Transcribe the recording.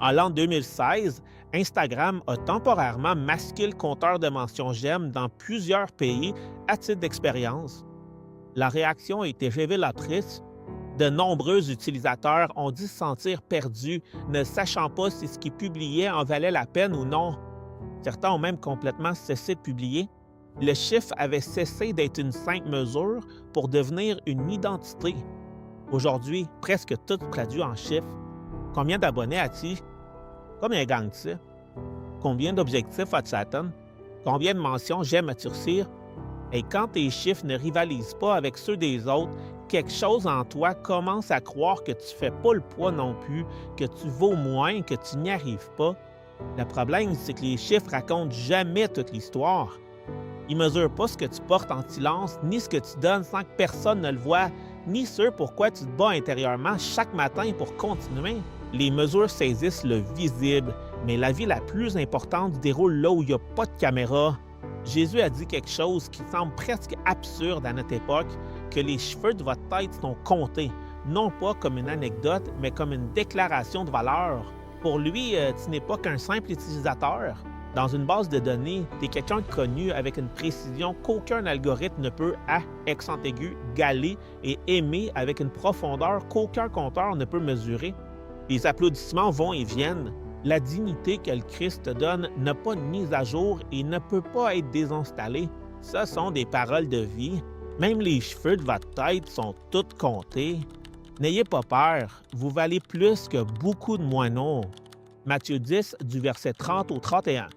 En l'an 2016, Instagram a temporairement masqué le compteur de mentions j'aime dans plusieurs pays à titre d'expérience. La réaction a été révélatrice. De nombreux utilisateurs ont dit se sentir perdus, ne sachant pas si ce qu'ils publiaient en valait la peine ou non. Certains ont même complètement cessé de publier. Le chiffre avait cessé d'être une simple mesure pour devenir une identité. Aujourd'hui, presque tout traduit en chiffres. Combien d'abonnés as-tu? Combien gagnes-tu? Combien d'objectifs as-tu atteint? Combien de mentions j'aime as-tu reçu? Et quand tes chiffres ne rivalisent pas avec ceux des autres, quelque chose en toi commence à croire que tu ne fais pas le poids non plus, que tu vaux moins, que tu n'y arrives pas. Le problème, c'est que les chiffres racontent jamais toute l'histoire. Ils ne mesurent pas ce que tu portes en silence, ni ce que tu donnes sans que personne ne le voie, ni ce pourquoi tu te bats intérieurement chaque matin pour continuer. Les mesures saisissent le visible, mais la vie la plus importante se déroule là où il n'y a pas de caméra. Jésus a dit quelque chose qui semble presque absurde à notre époque, que les cheveux de votre tête sont comptés, non pas comme une anecdote, mais comme une déclaration de valeur. Pour lui, tu n'es pas qu'un simple utilisateur. Dans une base de données, tu es quelqu'un de connu avec une précision qu'aucun algorithme ne peut, à accent aigu, galer et aimer avec une profondeur qu'aucun compteur ne peut mesurer. Les applaudissements vont et viennent. La dignité que le Christ te donne n'a pas de mise à jour et ne peut pas être désinstallée. Ce sont des paroles de vie. Même les cheveux de votre tête sont tous comptés. N'ayez pas peur, vous valez plus que beaucoup de moineaux. Matthieu 10, du verset 30 au 31.